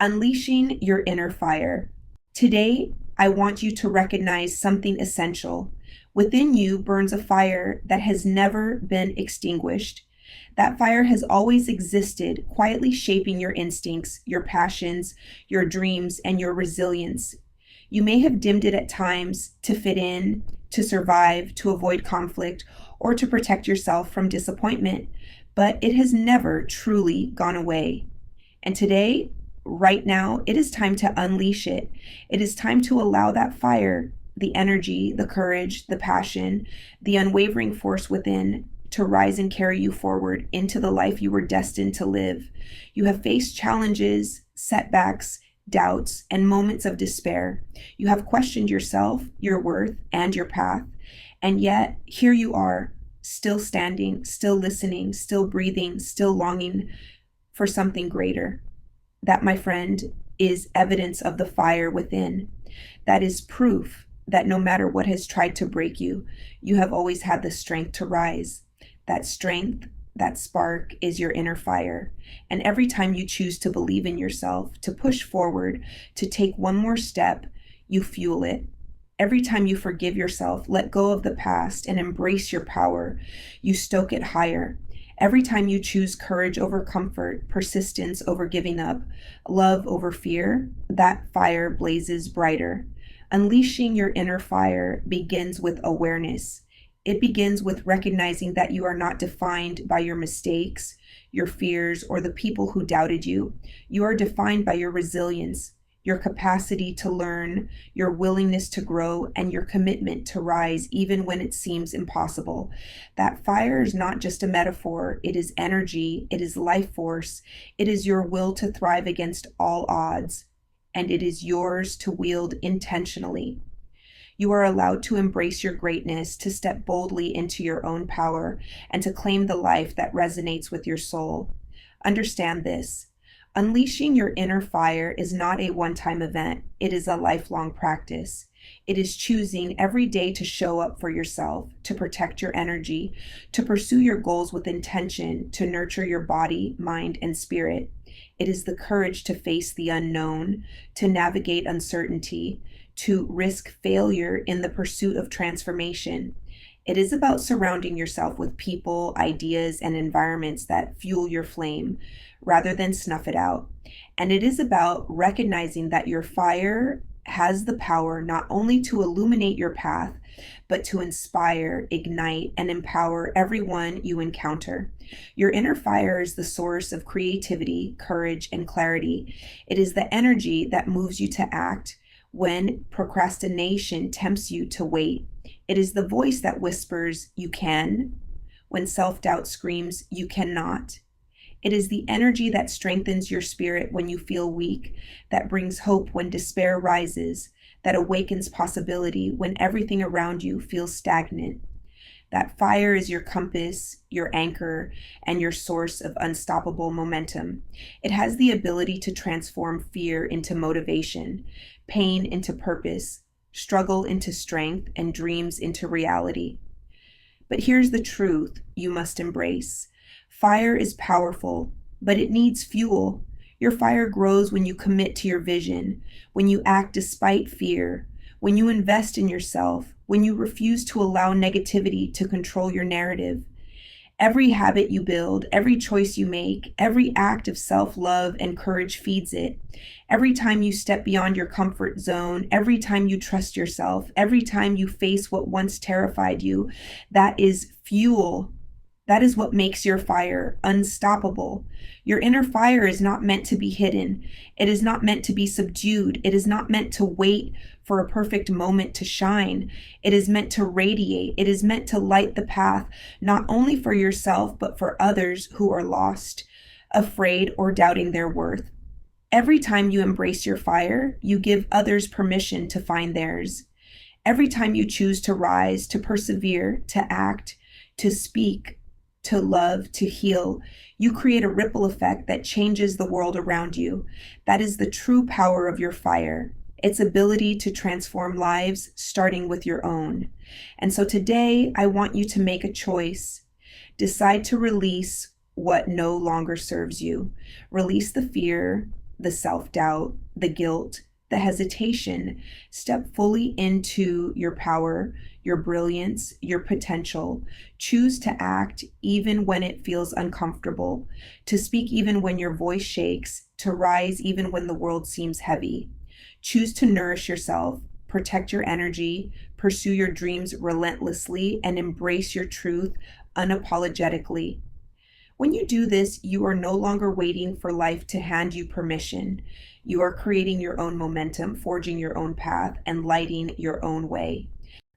Unleashing your inner fire. Today, I want you to recognize something essential. Within you burns a fire that has never been extinguished. That fire has always existed, quietly shaping your instincts, your passions, your dreams, and your resilience. You may have dimmed it at times to fit in, to survive, to avoid conflict, or to protect yourself from disappointment, but it has never truly gone away. And today, right now, it is time to unleash it. It is time to allow that fire, the energy, the courage, the passion, the unwavering force within to rise and carry you forward into the life you were destined to live. You have faced challenges, setbacks, doubts, and moments of despair. You have questioned yourself, your worth, and your path. And yet, here you are, still standing, still listening, still breathing, still longing for something greater. That, my friend, is evidence of the fire within. That is proof that no matter what has tried to break you, you have always had the strength to rise. That strength, that spark is your inner fire. And every time you choose to believe in yourself, to push forward, to take one more step, you fuel it. Every time you forgive yourself, let go of the past, and embrace your power, you stoke it higher. Every time you choose courage over comfort, persistence over giving up, love over fear, that fire blazes brighter. Unleashing your inner fire begins with awareness. It begins with recognizing that you are not defined by your mistakes, your fears, or the people who doubted you. You are defined by your resilience, your capacity to learn, your willingness to grow, and your commitment to rise even when it seems impossible. That fire is not just a metaphor. It is energy. It is life force. It is your will to thrive against all odds, and it is yours to wield intentionally. You are allowed to embrace your greatness, to step boldly into your own power, and to claim the life that resonates with your soul. Understand this. Unleashing your inner fire is not a one-time event. It is a lifelong practice. It is choosing every day to show up for yourself, to protect your energy, to pursue your goals with intention, to nurture your body, mind, and spirit. It is the courage to face the unknown, to navigate uncertainty, to risk failure in the pursuit of transformation. It is about surrounding yourself with people, ideas, and environments that fuel your flame rather than snuff it out. And it is about recognizing that your fire has the power not only to illuminate your path, but to inspire, ignite, and empower everyone you encounter. Your inner fire is the source of creativity, courage, and clarity. It is the energy that moves you to act when procrastination tempts you to wait. It is the voice that whispers, "You can," when self-doubt screams, "You cannot." It is the energy that strengthens your spirit when you feel weak, that brings hope when despair rises, that awakens possibility when everything around you feels stagnant. That fire is your compass, your anchor, and your source of unstoppable momentum. It has the ability to transform fear into motivation, pain into purpose, struggle into strength, and dreams into reality. But here's the truth you must embrace. Fire is powerful, but it needs fuel. Your fire grows when you commit to your vision, when you act despite fear, when you invest in yourself, when you refuse to allow negativity to control your narrative. Every habit you build, every choice you make, every act of self-love and courage feeds it. Every time you step beyond your comfort zone, every time you trust yourself, every time you face what once terrified you, that is fuel. That is what makes your fire unstoppable. Your inner fire is not meant to be hidden. It is not meant to be subdued. It is not meant to wait for a perfect moment to shine. It is meant to radiate. It is meant to light the path, not only for yourself, but for others who are lost, afraid, or doubting their worth. Every time you embrace your fire, you give others permission to find theirs. Every time you choose to rise, to persevere, to act, to speak, to love, to heal, you create a ripple effect that changes the world around you. That is the true power of your fire, its ability to transform lives, starting with your own. And so today, I want you to make a choice. Decide to release what no longer serves you. Release the fear, the self-doubt, the guilt, the hesitation. Step fully into your power, your brilliance, your potential. Choose to act even when it feels uncomfortable, to speak even when your voice shakes, to rise even when the world seems heavy. Choose to nourish yourself, protect your energy, pursue your dreams relentlessly, and embrace your truth unapologetically. When you do this, you are no longer waiting for life to hand you permission. You are creating your own momentum, forging your own path, and lighting your own way.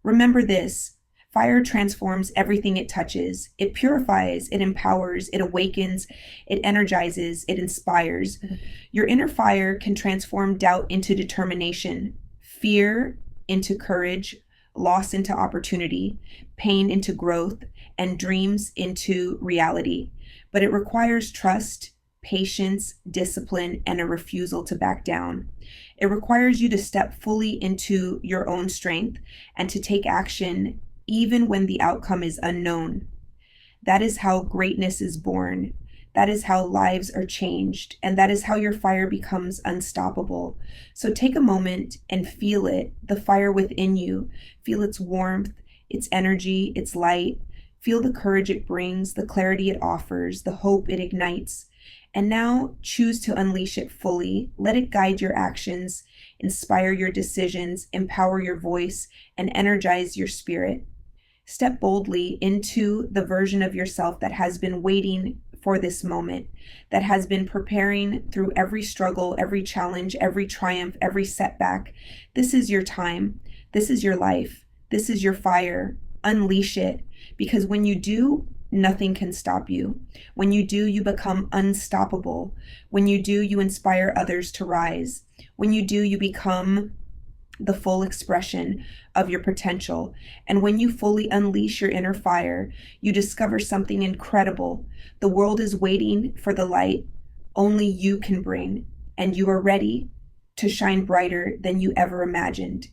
Remember this: fire transforms everything it touches. It purifies, it empowers, it awakens, it energizes, it inspires. Your inner fire can transform doubt into determination, fear into courage, loss into opportunity, pain into growth, and dreams into reality. But it requires trust, patience, discipline, and a refusal to back down. It requires you to step fully into your own strength and to take action even when the outcome is unknown. That is how greatness is born. That is how lives are changed. And that is how your fire becomes unstoppable. So take a moment and feel it, the fire within you. Feel its warmth, its energy, its light. Feel the courage it brings, the clarity it offers, the hope it ignites. And now choose to unleash it fully. Let it guide your actions, inspire your decisions, empower your voice, and energize your spirit. Step boldly into the version of yourself that has been waiting for this moment, that has been preparing through every struggle, every challenge, every triumph, every setback. This is your time. This is your life. This is your fire. Unleash it, because when you do, nothing can stop you. When you do, you become unstoppable. When you do, you inspire others to rise. When you do, you become the full expression of your potential. And when you fully unleash your inner fire, you discover something incredible. The world is waiting for the light only you can bring, and you are ready to shine brighter than you ever imagined.